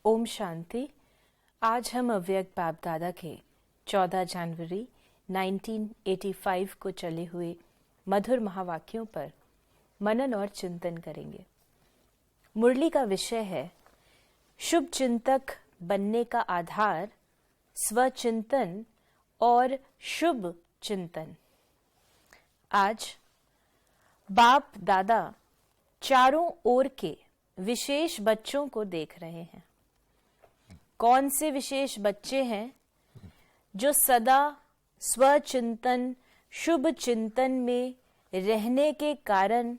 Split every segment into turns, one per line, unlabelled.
ओम शांति। आज हम अव्यक्त बाप दादा के 14 जनवरी 1985 को चले हुए मधुर महावाक्यों पर मनन और चिंतन करेंगे। मुरली का विषय है शुभ चिंतक बनने का आधार, स्वचिंतन और शुभ चिंतन। आज बाप दादा चारों ओर के विशेष बच्चों को देख रहे हैं। कौन से विशेष बच्चे हैं जो सदा स्वचिंतन शुभ चिंतन में रहने के कारण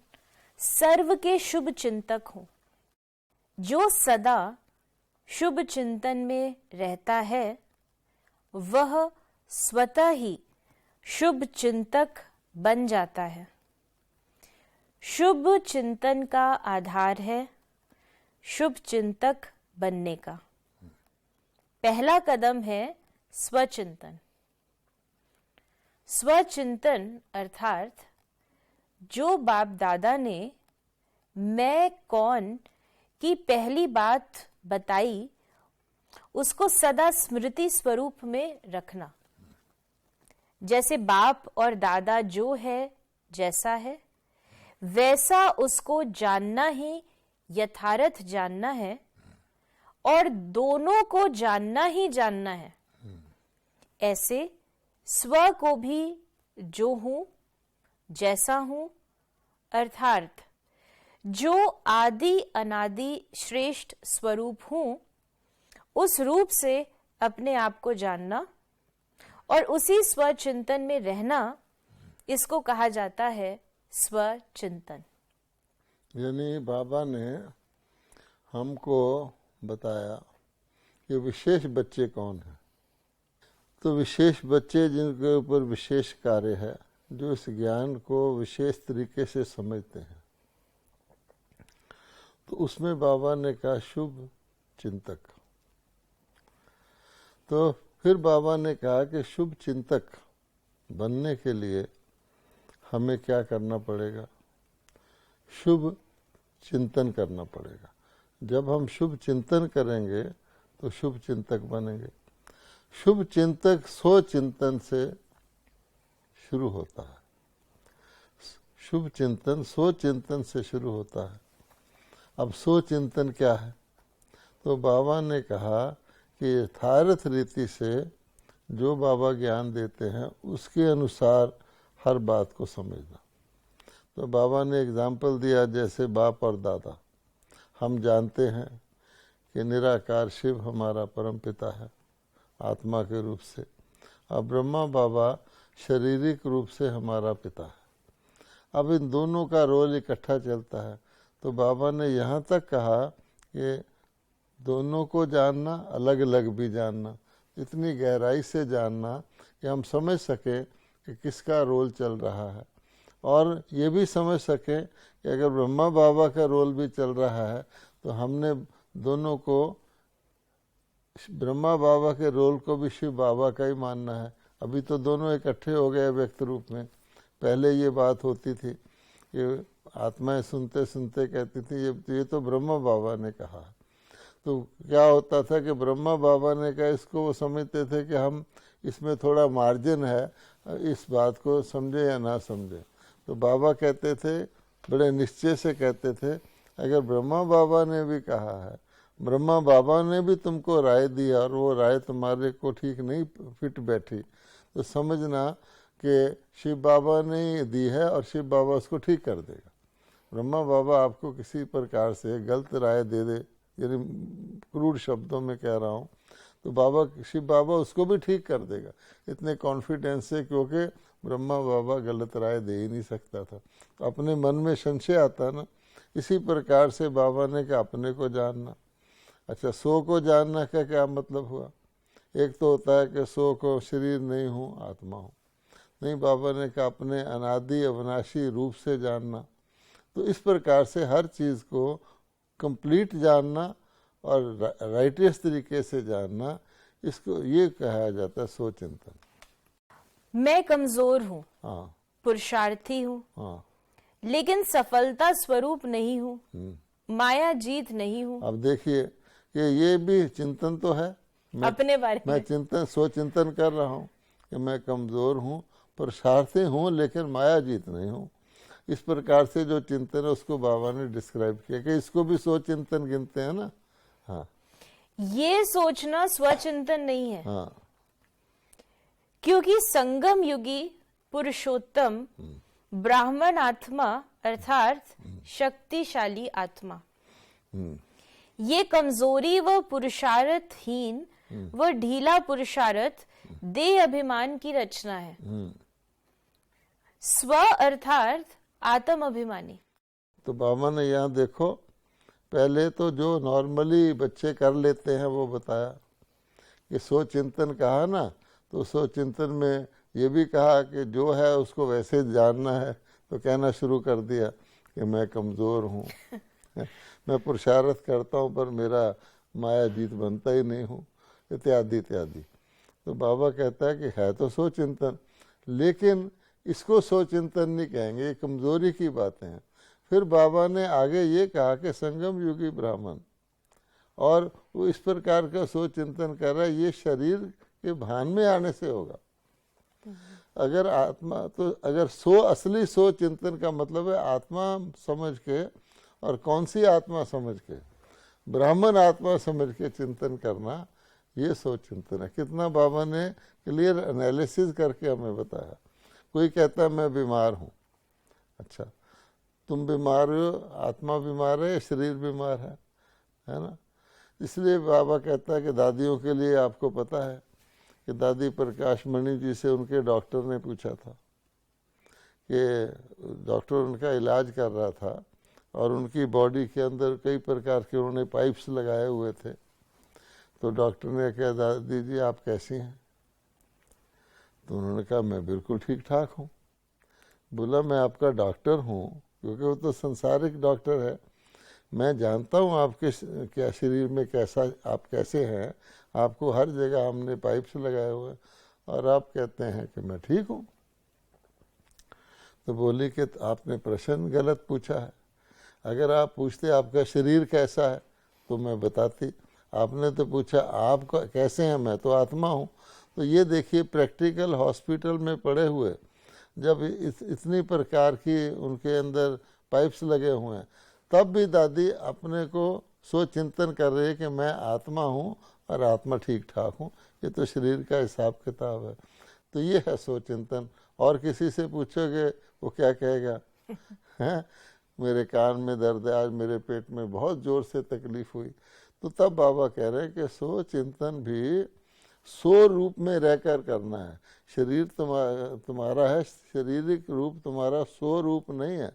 सर्व के शुभ चिंतक हों। जो सदा शुभ चिंतन में रहता है वह स्वतः ही शुभ चिंतक बन जाता है। शुभ चिंतन का आधार है शुभ चिंतक बनने का। पहला कदम है स्वचिंतन। स्वचिंतन अर्थात जो बाप दादा ने मैं कौन की पहली बात बताई उसको सदा स्मृति स्वरूप में रखना। जैसे बाप और दादा जो है जैसा है वैसा उसको जानना ही यथार्थ जानना है और दोनों को जानना ही जानना है। ऐसे स्व को भी जो हूं जैसा हूं अर्थात जो आदि अनादि श्रेष्ठ स्वरूप हूं उस रूप से अपने आप को जानना और उसी स्वचिंतन में रहना, इसको कहा जाता है स्वचिंतन।
यानी बाबा ने हमको बताया कि विशेष बच्चे कौन हैं। तो विशेष बच्चे जिनके ऊपर विशेष कार्य है, जो इस ज्ञान को विशेष तरीके से समझते हैं, तो उसमें बाबा ने कहा शुभ चिंतक। तो फिर बाबा ने कहा कि शुभ चिंतक बनने के लिए हमें क्या करना पड़ेगा? शुभ चिंतन करना पड़ेगा। जब हम शुभ चिंतन करेंगे तो शुभ चिंतक बनेंगे। शुभ चिंतक स्वचिंतन से शुरू होता है। शुभ चिंतन स्वचिंतन से शुरू होता है। अब स्वचिंतन क्या है? तो बाबा ने कहा कि यथार्थ रीति से जो बाबा ज्ञान देते हैं उसके अनुसार हर बात को समझना। तो बाबा ने एग्जाम्पल दिया, जैसे बाप और दादा। हम जानते हैं कि निराकार शिव हमारा परम पिता है आत्मा के रूप से, और ब्रह्मा बाबा शारीरिक रूप से हमारा पिता है। अब इन दोनों का रोल इकट्ठा चलता है। तो बाबा ने यहाँ तक कहा कि दोनों को जानना, अलग अलग भी जानना, इतनी गहराई से जानना कि हम समझ सकें कि किसका रोल चल रहा है, और ये भी समझ सकें कि अगर ब्रह्मा बाबा का रोल भी चल रहा है तो हमने दोनों को, ब्रह्मा बाबा के रोल को भी शिव बाबा का ही मानना है। अभी तो दोनों इकट्ठे हो गए व्यक्त रूप में। पहले ये बात होती थी कि आत्माएं सुनते सुनते कहती थी ये तो ब्रह्मा बाबा ने कहा। तो क्या होता था कि ब्रह्मा बाबा ने कहा, इसको वो समझते थे कि हम इसमें थोड़ा मार्जिन है, इस बात को समझे या ना समझे। तो बाबा कहते थे, बड़े निश्चय से कहते थे, अगर ब्रह्मा बाबा ने भी कहा है, ब्रह्मा बाबा ने भी तुमको राय दी और वो राय तुम्हारे को ठीक नहीं फिट बैठी, तो समझना कि शिव बाबा ने दी है और शिव बाबा उसको ठीक कर देगा। ब्रह्मा बाबा आपको किसी प्रकार से गलत राय दे दे, यानी क्रूड शब्दों में कह रहा हूँ, तो बाबा, शिव बाबा उसको भी ठीक कर देगा, इतने कॉन्फिडेंस से, क्योंकि ब्रह्मा बाबा गलत राय दे ही नहीं सकता था। तो अपने मन में संशय आता ना। इसी प्रकार से बाबा ने कहा अपने को जानना। अच्छा, सो को जानना का क्या मतलब हुआ? एक तो होता है कि सो को शरीर नहीं हूँ, आत्मा हूँ। नहीं, बाबा ने कहा अपने अनादि अविनाशी रूप से जानना। तो इस प्रकार से हर चीज़ को कंप्लीट जानना और राइटियस तरीके से जानना, इसको ये कहा जाता है स्वचिंतन।
मैं कमजोर हूँ,
हाँ,
पुरुषार्थी हूँ,
हाँ,
लेकिन सफलता स्वरूप नहीं हूँ, माया जीत नहीं हूँ।
अब देखिए कि ये भी चिंतन तो है,
अपने बारे
मैं
में।
चिंतन कर रहा हूँ कि मैं कमज़ोर हूँ, पुरुषार्थी हूँ, लेकिन माया जीत नहीं हूँ। इस प्रकार से जो चिंतन है उसको बाबा ने डिस्क्राइब किया कि इसको भी चिंतन गिनते हैं ना। हाँ
ये सोचना स्वचिंतन नहीं है,
हाँ
क्योंकि संगम युगी पुरुषोत्तम ब्राह्मण आत्मा अर्थात शक्तिशाली आत्मा, ये कमजोरी व पुरुषार्थहीन व ढीला पुरुषार्थ देह अभिमान की रचना है। स्व अर्थात आत्म अभिमानी।
तो बाबा ने यहाँ देखो, पहले तो जो नॉर्मली बच्चे कर लेते हैं वो बताया कि चिंतन कहा ना, तो चिंतन में ये भी कहा कि जो है उसको वैसे जानना है, तो कहना शुरू कर दिया कि मैं कमज़ोर हूँ मैं पुरुषार्थ करता हूँ पर मेरा माया जीत बनता ही नहीं हूँ, इत्यादि इत्यादि। तो बाबा कहता है कि है तो चिंतन, लेकिन इसको चिंतन नहीं कहेंगे, ये कमज़ोरी की बातें हैं। फिर बाबा ने आगे ये कहा कि संगम युगी ब्राह्मण, और वो इस प्रकार का चिंतन कर रहा है, ये शरीर के भान में आने से होगा। अगर आत्मा तो अगर असली चिंतन का मतलब है आत्मा समझ के, और कौन सी आत्मा समझ के, ब्राह्मण आत्मा समझ के चिंतन करना, ये चिंतन है। कितना बाबा ने क्लियर एनालिसिस करके हमें बताया। कोई कहता है मैं बीमार हूँ, अच्छा तुम बीमार हो, आत्मा बीमार है या शरीर बीमार है ना। इसलिए बाबा कहता है कि दादियों के लिए आपको पता है कि दादी प्रकाश मणि जी से उनके डॉक्टर ने पूछा था कि डॉक्टर उनका इलाज कर रहा था और उनकी बॉडी के अंदर कई प्रकार के उन्होंने पाइप्स लगाए हुए थे। तो डॉक्टर ने कहा दादी जी आप कैसी हैं? तो उन्होंने कहा मैं बिल्कुल ठीक ठाक हूँ। बोला मैं आपका डॉक्टर हूँ, क्योंकि वो तो संसारिक डॉक्टर है, मैं जानता हूँ आपके क्या शरीर में कैसा आप कैसे हैं, आपको हर जगह हमने पाइप्स लगाए हुए, और आप कहते हैं कि मैं ठीक हूँ। तो बोली कि आपने प्रश्न गलत पूछा है, अगर आप पूछते आपका शरीर कैसा है तो मैं बताती, आपने तो पूछा आप कैसे हैं, मैं तो आत्मा हूँ। तो ये देखिए प्रैक्टिकल हॉस्पिटल में पड़े हुए जब इतनी प्रकार की उनके अंदर पाइप्स लगे हुए हैं, तब भी दादी अपने को चिंतन कर रही है कि मैं आत्मा हूँ और आत्मा ठीक ठाक हूँ, ये तो शरीर का हिसाब किताब है। तो ये है चिंतन। और किसी से पूछोगे वो क्या कहेगा हैं मेरे कान में दर्द है, आज मेरे पेट में बहुत ज़ोर से तकलीफ हुई। तो तब बाबा कह रहे हैं कि चिंतन भी रूप में रहकर करना है। शरीर तुम्हारा है, शारीरिक रूप तुम्हारा रूप नहीं है,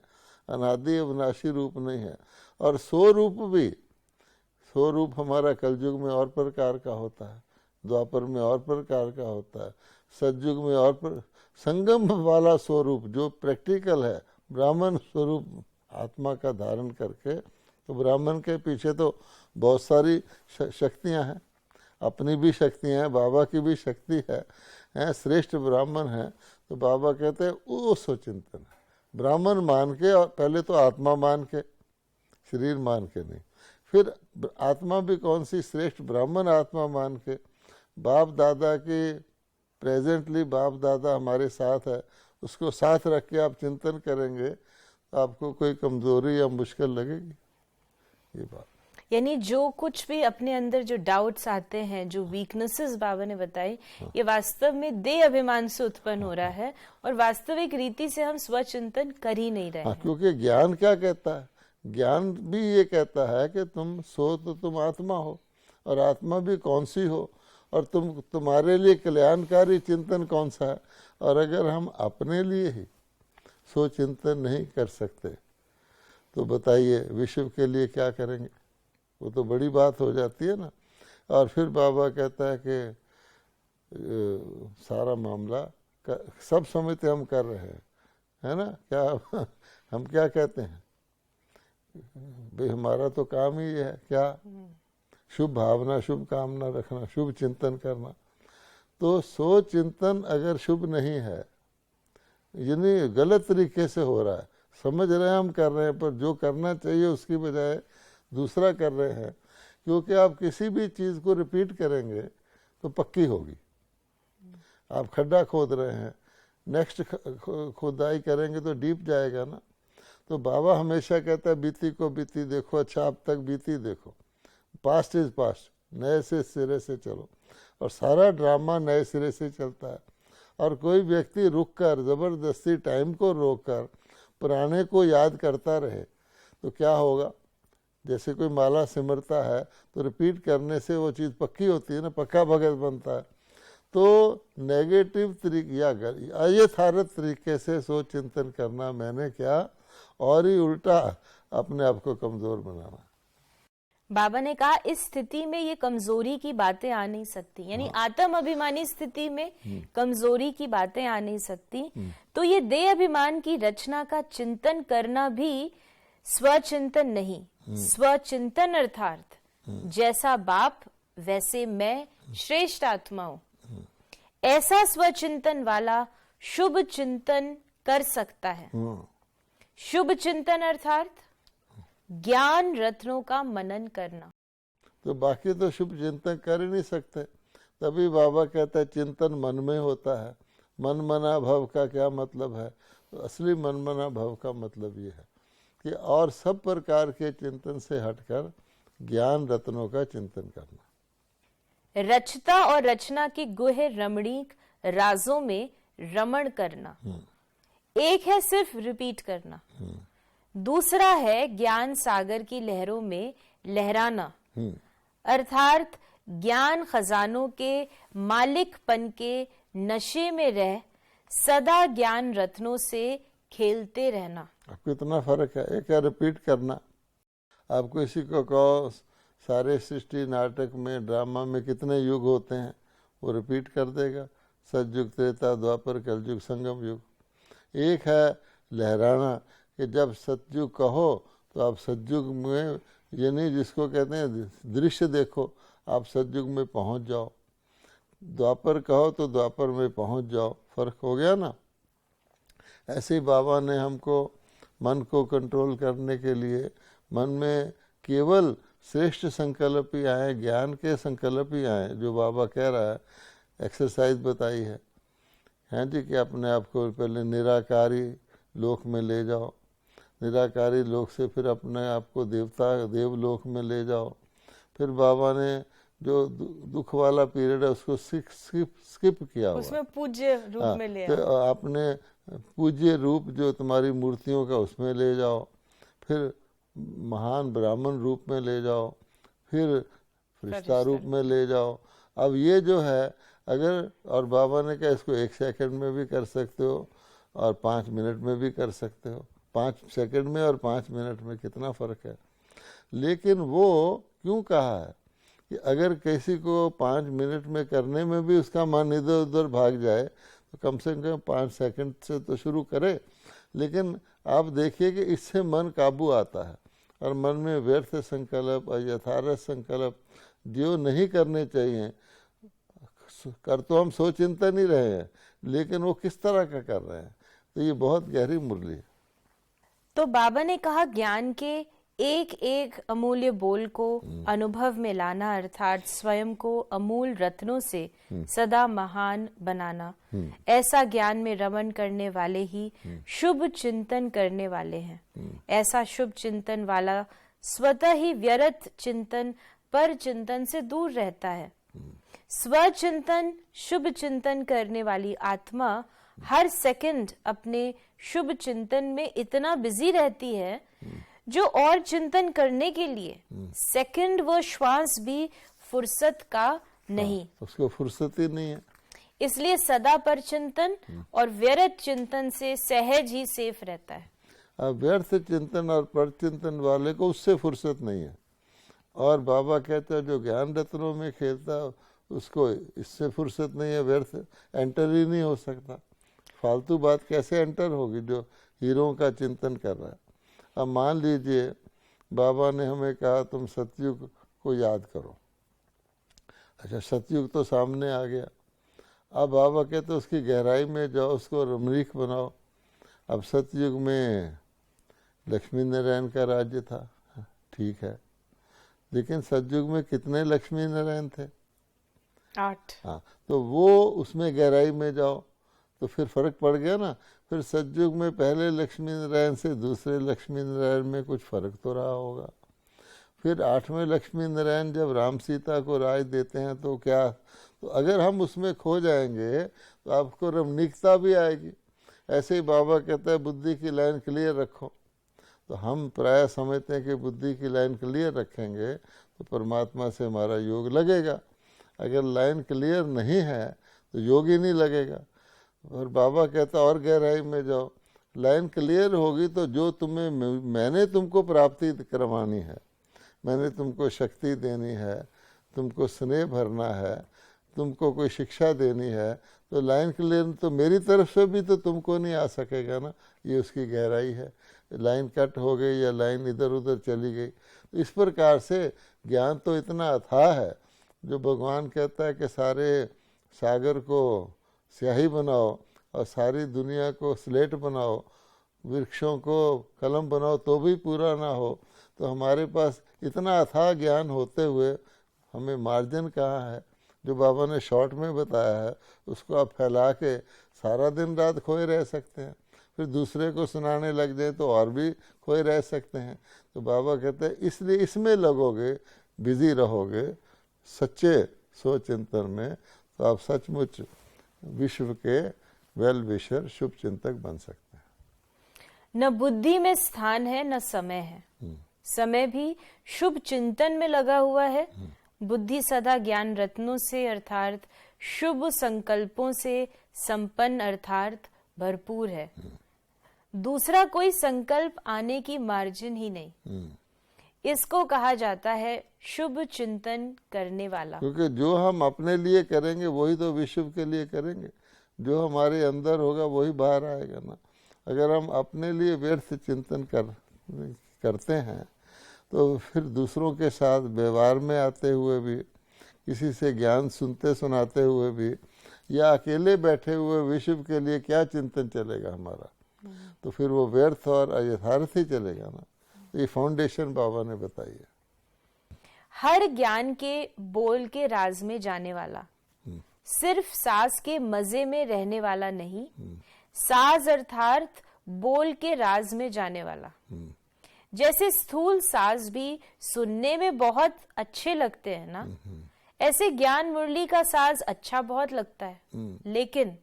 अनादि अविनाशी रूप नहीं है। और रूप भी रूप हमारा कलयुग में और प्रकार का होता है, द्वापर में और प्रकार का होता है, सतयुग में और संगम वाला स्वरूप जो प्रैक्टिकल है, ब्राह्मण स्वरूप आत्मा का धारण करके। तो ब्राह्मण के पीछे तो बहुत सारी शक्तियां हैं, अपनी भी शक्तियां हैं, बाबा की भी शक्ति है, श्रेष्ठ ब्राह्मण है। तो बाबा कहते हैं वो चिंतन है, ब्राह्मण मान के, और पहले तो आत्मा मान के, शरीर मान के नहीं, फिर आत्मा भी कौन सी श्रेष्ठ ब्राह्मण आत्मा मान के। बाप दादा की प्रेजेंटली बाप दादा हमारे साथ है, उसको साथ रख के आप चिंतन करेंगे तो आपको कोई कमजोरी या मुश्किल लगेगी। ये बात
यानी जो कुछ भी अपने अंदर जो डाउट्स आते हैं, जो वीकनेसेस बाबा ने बताई, ये वास्तव में देह अभिमान से उत्पन्न हो रहा है, और वास्तविक रीति से हम स्वचिंतन कर ही नहीं रहे हैं।
क्योंकि ज्ञान क्या कहता है, ज्ञान भी ये कहता है कि तुम तो तुम आत्मा हो, और आत्मा भी कौन सी हो, और तुम्हारे लिए कल्याणकारी चिंतन कौन सा है। और अगर हम अपने लिए ही चिंतन नहीं कर सकते तो बताइए विश्व के लिए क्या करेंगे? वो तो बड़ी बात हो जाती है ना। और फिर बाबा कहता है कि सारा मामला सब समिति हम कर रहे हैं, है ना। क्या हम क्या कहते हैं भाई, हमारा तो काम ही है क्या, शुभ भावना शुभ कामना रखना, शुभ चिंतन करना। तो चिंतन अगर शुभ नहीं है, यानी गलत तरीके से हो रहा है, समझ रहे हैं हम कर रहे हैं, पर जो करना चाहिए उसकी बजाय दूसरा कर रहे हैं, क्योंकि आप किसी भी चीज़ को रिपीट करेंगे तो पक्की होगी। आप खड्डा खोद रहे हैं, नेक्स्ट खुदाई करेंगे तो डीप जाएगा ना। तो बाबा हमेशा कहता है बीती को बीती देखो, अच्छा अब तक बीती देखो, पास्ट इज पास्ट, नए से सिरे से चलो। और सारा ड्रामा नए सिरे से चलता है। और कोई व्यक्ति रुककर ज़बरदस्ती टाइम को रोककर पुराने को याद करता रहे तो क्या होगा? जैसे कोई माला सिमरता है तो रिपीट करने से वो चीज़ पक्की होती है ना, पक्का भगत बनता है। तो नेगेटिव तरीके या अयथार्थ तरीके से सोच चिंतन करना मैंने क्या, और ही उल्टा अपने आप को कमज़ोर बनाना।
बाबा ने कहा इस स्थिति में ये कमजोरी की बातें आ नहीं सकती, यानी आत्म अभिमानी स्थिति में कमजोरी की बातें आ नहीं सकती। तो ये देह अभिमान की रचना का चिंतन करना भी स्वचिंतन नहीं, स्वचिंतन अर्थात जैसा बाप वैसे मैं श्रेष्ठ आत्मा हूं, ऐसा स्वचिंतन वाला शुभ चिंतन कर सकता है। शुभ चिंतन अर्थात ज्ञान रत्नों का मनन करना।
तो बाकी तो शुभ चिंतन कर ही नहीं सकते। तभी बाबा कहता है चिंतन मन में होता है। मन मना भव का क्या मतलब है? तो असली मन मना भव का मतलब ये है कि और सब प्रकार के चिंतन से हटकर ज्ञान रत्नों का चिंतन करना।
रचता और रचना के गुहे रमणीक राजों में रमण करना। एक है सिर्फ रिपीट करना, दूसरा है ज्ञान सागर की लहरों में लहराना, अर्थात ज्ञान खजानों के मालिकपन के नशे में रह सदा ज्ञान रत्नों से खेलते रहना।
अब कितना फर्क है। एक है रिपीट करना। आप किसी को कहो सारे सृष्टि नाटक में ड्रामा में कितने युग होते हैं, वो रिपीट कर देगा, सतयुग त्रेता द्वापर कलयुग संगम युग। एक है लहराना कि जब सतयुग कहो तो आप सतयुग में, यानी जिसको कहते हैं दृश्य देखो, आप सतयुग में पहुंच जाओ। द्वापर कहो तो द्वापर में पहुंच जाओ। फर्क हो गया ना। ऐसे ही बाबा ने हमको मन को कंट्रोल करने के लिए मन में केवल श्रेष्ठ संकल्प ही आए, ज्ञान के संकल्प ही आए, जो बाबा कह रहा है, एक्सरसाइज बताई है हैं जी, कि अपने आप को पहले निराकारी लोक में ले जाओ, निराकारी लोक से फिर अपने आप को देवलोक में ले जाओ। फिर बाबा ने जो दुख वाला पीरियड है उसको स्किप किया हुआ,
उसमें पूज्य रूप में ले
तो आपने पूज्य रूप जो तुम्हारी मूर्तियों का उसमें ले जाओ, फिर महान ब्राह्मण रूप में ले जाओ, फिर फरिश्ता रूप में ले जाओ। अब ये जो है अगर, और बाबा ने कहा इसको 1 सेकंड में भी कर सकते हो और 5 मिनट में भी कर सकते हो। 5 सेकंड में और 5 मिनट में कितना फ़र्क है। लेकिन वो क्यों कहा है कि अगर किसी को 5 मिनट में करने में भी उसका मन इधर उधर भाग जाए तो कम से कम 5 सेकंड से तो शुरू करे। लेकिन आप देखिए कि इससे मन काबू आता है और मन में व्यर्थ संकल्प और यथार्थ संकल्प जो नहीं करने चाहिए, कर तो हम सोच चिंतन ही रहे हैं, लेकिन वो किस तरह का कर रहे हैं। तो ये बहुत गहरी मुरली है।
तो बाबा ने कहा ज्ञान के एक एक अमूल्य बोल को अनुभव में लाना, अर्थात स्वयं को अमूल रत्नों से सदा महान बनाना। ऐसा ज्ञान में रमण करने वाले ही शुभ चिंतन करने वाले हैं। ऐसा शुभ चिंतन वाला स्वतः ही व्यर्थ चिंतन पर चिंतन से दूर रहता है। स्वचिंतन शुभ चिंतन करने वाली आत्मा हर सेकंड अपने शुभ चिंतन में इतना बिजी रहती है जो और चिंतन करने के लिए सेकंड व श्वास भी फुर्सत का नहीं।
उसको फुर्सत ही नहीं है।
इसलिए सदा पर चिंतन और व्यर्थ चिंतन से सहज ही सेफ रहता है।
अब व्यर्थ चिंतन और पर चिंतन वाले को उससे फुर्सत नहीं है। और बाबा कहते हैं जो ज्ञान रत्नों में खेलता है उसको इससे फुर्सत नहीं है, व्यर्थ एंटर ही नहीं हो सकता। फालतू बात कैसे एंटर होगी जो हीरों का चिंतन कर रहा है। अब मान लीजिए बाबा ने हमें कहा तुम सतयुग को याद करो। अच्छा, सतयुग तो सामने आ गया। अब बाबा कहते उसकी गहराई में जाओ, उसको रमणीक बनाओ। अब सतयुग में लक्ष्मी नारायण का राज्य था, ठीक है, लेकिन सतयुग में कितने लक्ष्मी नारायण थे?
8।
हाँ, तो वो उसमें गहराई में जाओ तो फिर फर्क पड़ गया ना। फिर सतयुग में पहले लक्ष्मी नारायण से दूसरे लक्ष्मी नारायण में कुछ फर्क तो रहा होगा। फिर 8वें लक्ष्मी नारायण जब राम सीता को राज देते हैं तो क्या, तो अगर हम उसमें खो जाएंगे तो आपको रमणीकता भी आएगी। ऐसे ही बाबा कहता है बुद्धि की लाइन क्लियर रखो, तो हम प्राय समझते हैं कि बुद्धि की लाइन क्लियर रखेंगे तो परमात्मा से हमारा योग लगेगा। अगर लाइन क्लियर नहीं है तो योग ही नहीं लगेगा। और बाबा कहता और गहराई में जाओ, लाइन क्लियर होगी तो जो तुम्हें मैंने तुमको प्राप्ति करवानी है, मैंने तुमको शक्ति देनी है, तुमको स्नेह भरना है, तुमको कोई शिक्षा देनी है, तो लाइन क्लियर तो मेरी तरफ से भी तो तुमको नहीं आ सकेगा ना। ये उसकी गहराई है। लाइन कट हो गई या लाइन इधर उधर चली गई, तो इस प्रकार से ज्ञान तो इतना अथाह है जो भगवान कहता है कि सारे सागर को स्याही बनाओ और सारी दुनिया को स्लेट बनाओ, वृक्षों को कलम बनाओ तो भी पूरा ना हो। तो हमारे पास इतना अथाह ज्ञान होते हुए हमें मार्जिन कहाँ है? जो बाबा ने शॉर्ट में बताया है उसको आप फैला के सारा दिन रात खोए रह सकते हैं, फिर दूसरे को सुनाने लग जाए तो और भी खोए रह सकते हैं। तो बाबा कहते हैं इसलिए इसमें लगोगे, बिजी रहोगे सच्चे सोच चिंतन में, तो आप सचमुच विश्व के वेल विशर शुभ चिंतक बन सकते हैं।
न बुद्धि में स्थान है न समय है, समय भी शुभ चिंतन में लगा हुआ है। बुद्धि सदा ज्ञान रत्नों से अर्थात शुभ संकल्पों से संपन्न अर्थात भरपूर है। दूसरा कोई संकल्प आने की मार्जिन ही नहीं। इसको कहा जाता है शुभ चिंतन करने वाला।
क्योंकि जो हम अपने लिए करेंगे वही तो विश्व के लिए करेंगे, जो हमारे अंदर होगा वही बाहर आएगा ना। अगर हम अपने लिए व्यर्थ चिंतन करते हैं तो फिर दूसरों के साथ व्यवहार में आते हुए भी, किसी से ज्ञान सुनते सुनाते हुए भी, या अकेले बैठे हुए विश्व के लिए क्या चिंतन चलेगा हमारा? तो फिर वो व्यर्थ और अयथार्थ ही चलेगा ना। तो ये फाउंडेशन बाबा ने बताई है।
हर ज्ञान के बोल के राज में जाने वाला, सिर्फ सास के मजे में रहने वाला नहीं, साज अर्थात बोल के राज में जाने वाला। जैसे स्थूल साज भी सुनने में बहुत अच्छे लगते हैं ना, ऐसे ज्ञान मुरली का साज अच्छा बहुत लगता है, लेकिन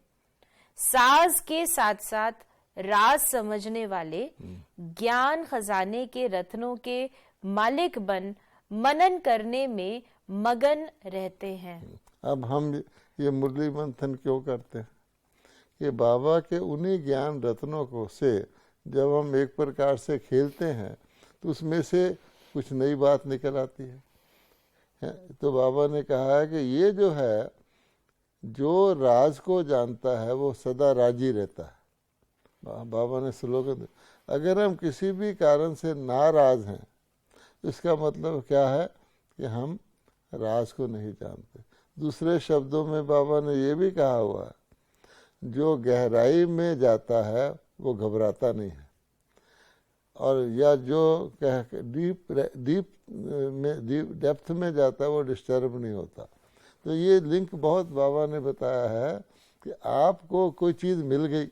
साज के साथ साथ राज समझने वाले ज्ञान खजाने के रत्नों के मालिक बन मनन करने में मगन रहते हैं।
अब हम ये मुरली मंथन क्यों करते हैं? कि बाबा के उन्हीं ज्ञान रत्नों को से जब हम एक प्रकार से खेलते हैं तो उसमें से कुछ नई बात निकल आती है। तो बाबा ने कहा है कि ये जो है, जो राज को जानता है वो सदा राजी रहता है। बाबा ने स्लोगन, अगर हम किसी भी कारण से नाराज हैं तो इसका मतलब क्या है कि हम राज को नहीं जानते। दूसरे शब्दों में बाबा ने ये भी कहा हुआ है, जो गहराई में जाता है वो घबराता नहीं है, और या जो डेप्थ में जाता है वो डिस्टर्ब नहीं होता। तो ये लिंक बहुत बाबा ने बताया है कि आपको कोई चीज़ मिल गई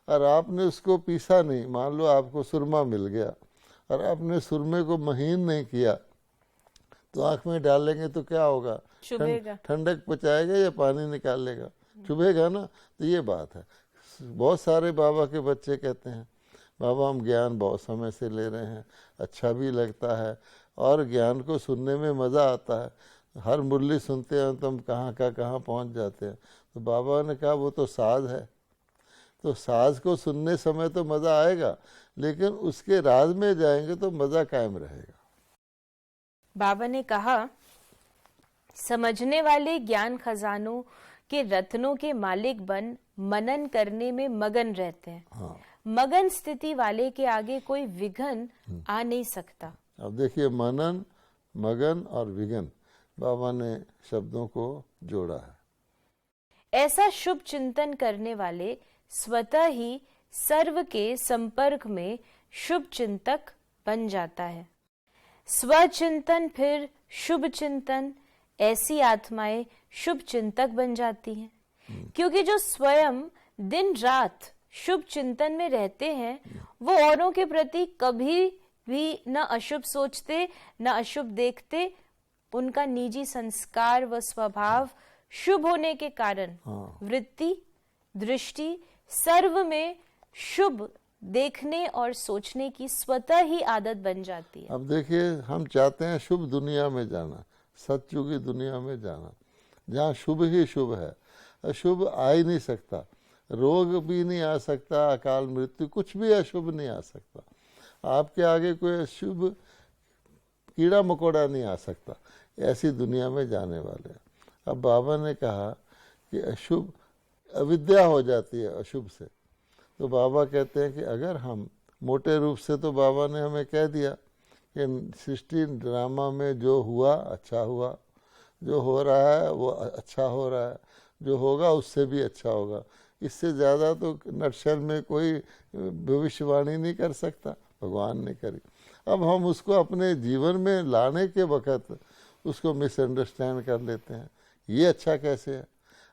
और आपने उसको पीसा नहीं। मान लो आपको सुरमा मिल गया और आपने सुरमे को महीन नहीं किया, तो आँख में डालेंगे तो क्या होगा? ठंडक पहुँचाएगा या पानी निकालेगा? चुभेगा ना। तो ये बात है। बहुत सारे बाबा के बच्चे कहते हैं बाबा हम ज्ञान बहुत समय से ले रहे हैं, अच्छा भी लगता है और ज्ञान को सुनने में मज़ा आता है। हर मुरली सुनते हैं तो हम कहाँ का कहाँ पहुँच जाते हैं। तो बाबा ने कहा वो तो साज है, तो साज को सुनने समय तो मज़ा आएगा, लेकिन उसके राज में जाएंगे तो मज़ा कायम रहेगा।
बाबा ने कहा समझने वाले ज्ञान खजानों के रत्नों के मालिक बन मनन करने में मगन रहते हैं।
हाँ।
मगन स्थिति वाले के आगे कोई विघन आ नहीं सकता।
अब देखिए, मनन, मगन और विघन, बाबा ने शब्दों को जोड़ा है।
ऐसा शुभ चिंतन करने वाले स्वतः ही सर्व के संपर्क में शुभ चिंतक बन जाता है। स्वचिंतन फिर शुभ चिंतन, ऐसी आत्माएं शुभ चिंतक बन जाती हैं, क्योंकि जो स्वयं दिन रात शुभ चिंतन में रहते हैं वो औरों के प्रति कभी भी न अशुभ सोचते न अशुभ देखते। उनका निजी संस्कार व स्वभाव शुभ होने के कारण वृत्ति दृष्टि सर्व में शुभ देखने और सोचने की स्वतः ही आदत बन जाती है।
अब देखिए, हम चाहते हैं शुभ दुनिया में जाना, सतयुगी दुनिया में जाना, जहाँ शुभ ही शुभ है, अशुभ आ ही नहीं सकता। रोग भी नहीं आ सकता, अकाल मृत्यु कुछ भी अशुभ नहीं आ सकता। आपके आगे कोई अशुभ कीड़ा मकोड़ा नहीं आ सकता। ऐसी दुनिया में जाने वाले हैं। अब बाबा ने कहा कि अशुभ अविद्या हो जाती है अशुभ से, तो बाबा कहते हैं कि अगर हम मोटे रूप से, तो बाबा ने हमें कह दिया कि सृष्टि ड्रामा में जो हुआ अच्छा हुआ, जो हो रहा है वो अच्छा हो रहा है, जो होगा उससे भी अच्छा होगा। इससे ज़्यादा तो नटशल में कोई भविष्यवाणी नहीं कर सकता, भगवान ने करी। अब हम उसको अपने जीवन में लाने के वक़्त उसको मिसअंडरस्टैंड कर लेते हैं, ये अच्छा कैसे है।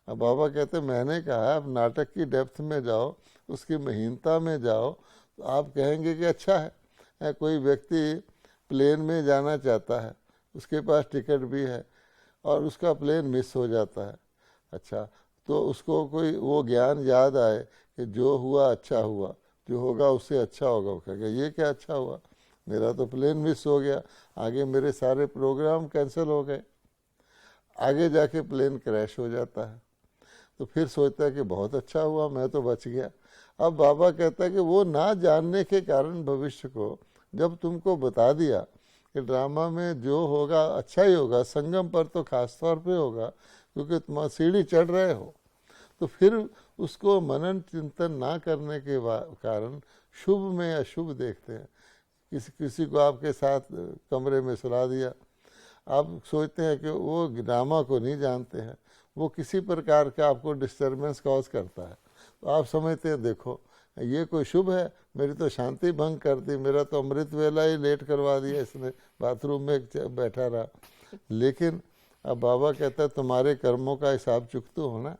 अब बाबा कहते हैं, मैंने कहा अब नाटक की डेप्थ में जाओ, उसकी महीनता में जाओ, तो आप कहेंगे कि अच्छा है। कोई व्यक्ति प्लेन में जाना चाहता है, उसके पास टिकट भी है और उसका प्लेन मिस हो जाता है, अच्छा, तो उसको कोई वो ज्ञान याद आए कि जो हुआ अच्छा हुआ, जो होगा उससे अच्छा होगा। वो कहेगा ये क्या अच्छा हुआ, मेरा तो प्लेन मिस हो गया, आगे मेरे सारे प्रोग्राम कैंसिल हो गए। आगे जाके प्लेन क्रैश हो जाता है, तो फिर सोचता है कि बहुत अच्छा हुआ, मैं तो बच गया। अब बाबा कहता है कि वो ना जानने के कारण भविष्य को जब तुमको बता दिया कि ड्रामा में जो होगा अच्छा ही होगा, संगम पर तो खास तौर पे होगा क्योंकि तुम सीढ़ी चढ़ रहे हो, तो फिर उसको मनन चिंतन ना करने के कारण शुभ में अशुभ देखते हैं। किसी को आपके साथ कमरे में सुला दिया, आप सोचते हैं कि वो ड्रामा को नहीं जानते हैं, वो किसी प्रकार का आपको डिस्टर्बेंस कॉज करता है, तो आप समझते हैं देखो ये कोई शुभ है, मेरी तो शांति भंग कर दी, मेरा तो अमृत वेला ही लेट करवा दिया इसने, बाथरूम में बैठा रहा। लेकिन अब बाबा कहता है तुम्हारे कर्मों का हिसाब चुकतू होना,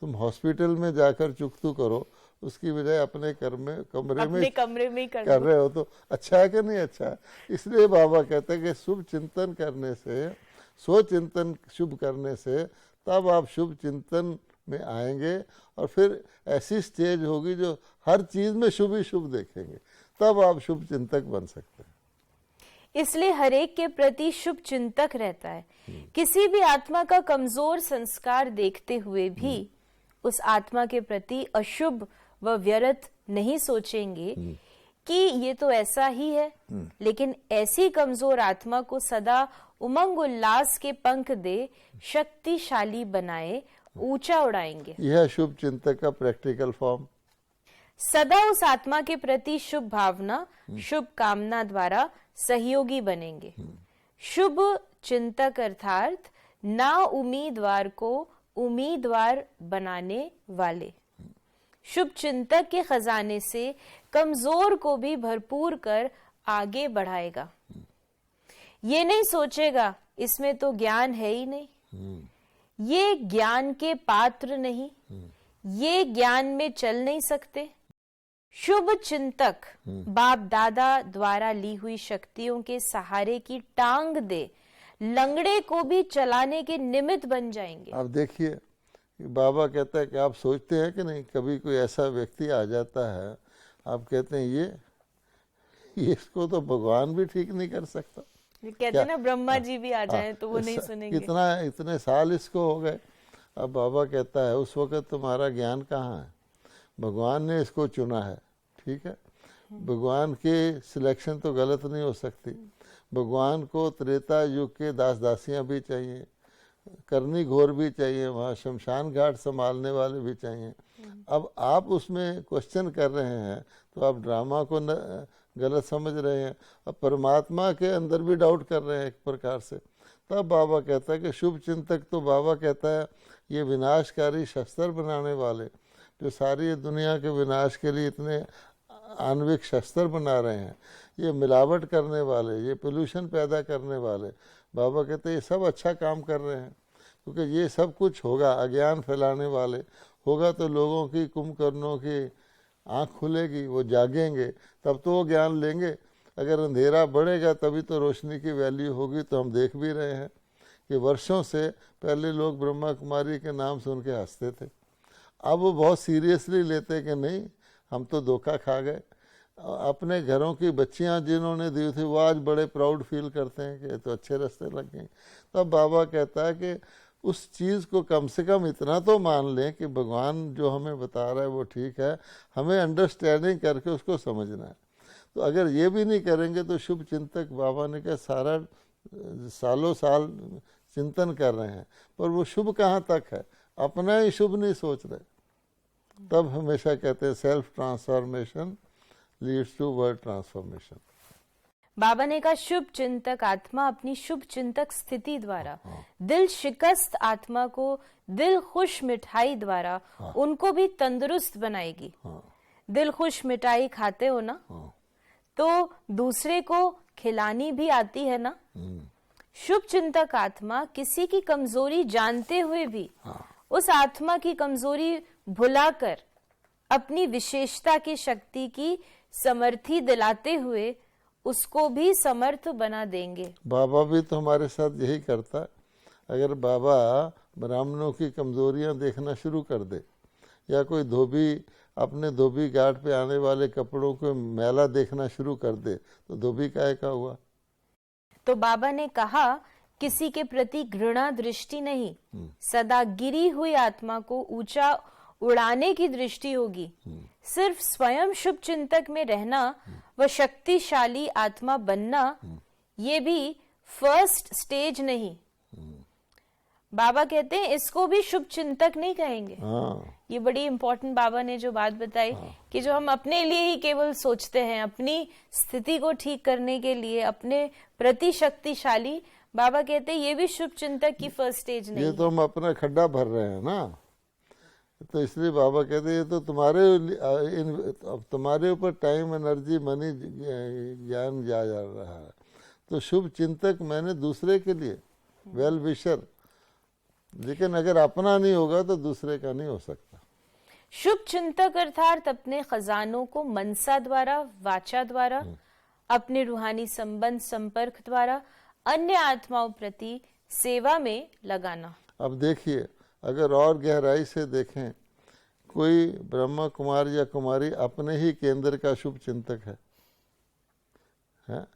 तुम हॉस्पिटल में जाकर चुकतू करो, उसकी बजाय अपने कमरे में कर रहे हो, तो अच्छा है कि नहीं अच्छा है। इसलिए बाबा कहते हैं कि शुभ चिंतन करने से, स्वचिंतन शुभ करने से तब आप शुभ चिंतन में आएंगे और फिर ऐसी स्टेज होगी जो हर चीज में शुभ ही शुभ देखेंगे, तब आप शुभ चिंतक बन सकते हैं।
इसलिए हरेक के प्रति शुभ चिंतक रहता है। किसी भी आत्मा का कमजोर संस्कार देखते हुए भी उस आत्मा के प्रति अशुभ व व्यर्थ नहीं सोचेंगे कि ये तो ऐसा ही है, लेकिन ऐसी कमजोर आत्मा को सदा उमंग उल्लास के पंख दे शक्तिशाली बनाए ऊंचा उड़ाएंगे।
यह शुभ चिंतक का प्रैक्टिकल फॉर्म।
सदा उस आत्मा के प्रति शुभ भावना शुभ कामना द्वारा सहयोगी बनेंगे। शुभ चिंतक अर्थात ना उम्मीदवार को उम्मीदवार बनाने वाले। शुभ चिंतक के खजाने से कमजोर को भी भरपूर कर आगे बढ़ाएगा। ये नहीं सोचेगा इसमें तो ज्ञान है ही नहीं, ये ज्ञान के पात्र नहीं, ये ज्ञान में चल नहीं सकते। शुभ चिंतक बाप दादा द्वारा ली हुई शक्तियों के सहारे की टांग दे लंगड़े को भी चलाने के निमित्त बन जाएंगे।
अब देखिए, बाबा कहता है कि आप सोचते हैं कि नहीं, कभी कोई ऐसा व्यक्ति आ जाता है, आप कहते हैं ये इसको तो भगवान भी ठीक नहीं कर सकता।
कहते हैं ना ब्रह्मा जी भी आ जाएं तो वो नहीं सुनेंगे।
इतने साल इसको हो गए। अब बाबा कहता है उस वक्त तुम्हारा ज्ञान कहाँ है, भगवान ने इसको चुना है, ठीक है, भगवान की सिलेक्शन तो गलत नहीं हो सकती। भगवान को त्रेता युग के दास दासियां भी चाहिए, करनी घोर भी चाहिए, वहाँ शमशान घाट संभालने वाले भी चाहिए। अब आप उसमें क्वेश्चन कर रहे हैं तो आप ड्रामा को गलत समझ रहे हैं, अब परमात्मा के अंदर भी डाउट कर रहे हैं एक प्रकार से। तब बाबा कहता है कि शुभ चिंतक, तो बाबा कहता है ये विनाशकारी शस्त्र बनाने वाले जो सारी दुनिया के विनाश के लिए इतने आणविक शस्त्र बना रहे हैं, ये मिलावट करने वाले, ये पोल्यूशन पैदा करने वाले, बाबा कहते हैं ये सब अच्छा काम कर रहे हैं, क्योंकि ये सब कुछ होगा, अज्ञान फैलाने वाले होगा तो लोगों की, कुंभकर्णों की आँख खुलेगी, वो जागेंगे, तब तो वो ज्ञान लेंगे। अगर अंधेरा बढ़ेगा तभी तो रोशनी की वैल्यू होगी। तो हम देख भी रहे हैं कि वर्षों से पहले लोग ब्रह्मा कुमारी के नाम सुन के हंसते थे, अब वो बहुत सीरियसली लेते कि नहीं हम तो धोखा खा गए। अपने घरों की बच्चियां जिन्होंने दी थी वो आज बड़े प्राउड फील करते हैं कि तो अच्छे रास्ते लग गए। तब बाबा कहता है कि उस चीज़ को कम से कम इतना तो मान लें कि भगवान जो हमें बता रहा है वो ठीक है, हमें अंडरस्टैंडिंग करके उसको समझना है। तो अगर ये भी नहीं करेंगे तो शुभ चिंतक, बाबा ने कहा सारा सालों साल चिंतन कर रहे हैं पर वो शुभ कहाँ तक है, अपना ही शुभ नहीं सोच रहे। तब हमेशा कहते हैं self transformation leads to world transformation.
बाबा ने कहा शुभ चिंतक आत्मा अपनी शुभ चिंतक स्थिति द्वारा दिल शिकस्त आत्मा को दिल खुश मिठाई द्वारा उनको भी तंदुरुस्त बनाएगी। दिल खुश मिठाई खाते हो ना, तो दूसरे को खिलानी भी आती है ना। शुभ चिंतक आत्मा किसी की कमजोरी जानते हुए भी उस आत्मा की कमजोरी भुलाकर अपनी विशेषता की शक्ति की समर्थी दिलाते हुए उसको भी समर्थ बना देंगे। बाबा भी तो हमारे साथ यही करता है। अगर बाबा ब्राह्मणों की कमजोरियां देखना शुरू कर दे या कोई धोबी अपने धोबी घाट पे आने वाले कपड़ों को मैला देखना शुरू कर दे तो धोबी काहे का हुआ। तो बाबा ने कहा किसी के प्रति घृणा दृष्टि नहीं, सदा गिरी हुई आत्मा को ऊंचा उड़ाने की दृष्टि होगी। सिर्फ स्वयं शुभ चिंतक में रहना व शक्तिशाली आत्मा बनना ये भी फर्स्ट स्टेज नहीं। बाबा कहते हैं इसको भी शुभ चिंतक नहीं कहेंगे। ये बड़ी इंपॉर्टेंट बाबा ने जो बात बताई कि जो हम अपने लिए ही केवल सोचते हैं, अपनी स्थिति को ठीक करने के लिए, अपने प्रति शक्तिशाली, बाबा कहते हैं ये भी शुभ चिंतक की फर्स्ट स्टेज नहीं। ये तो हम अपना खड्डा भर रहे हैं ना, तो इसलिए बाबा कहते हैं ये तो तुम्हारे ऊपर टाइम, एनर्जी, मनी, ज्ञान जा रहा है। तो शुभ चिंतक मैंने दूसरे के लिए, वेल विशर, लेकिन अगर अपना नहीं होगा तो दूसरे का नहीं हो सकता। शुभ चिंतक अर्थात अपने खजानों को मनसा द्वारा, वाचा द्वारा, अपने रूहानी संबंध संपर्क द्वारा अन्य आत्माओं प्रति सेवा में लगाना। अब देखिए अगर और गहराई से देखें, कोई ब्रह्मा कुमार या कुमारी अपने ही केंद्र का शुभ चिंतक है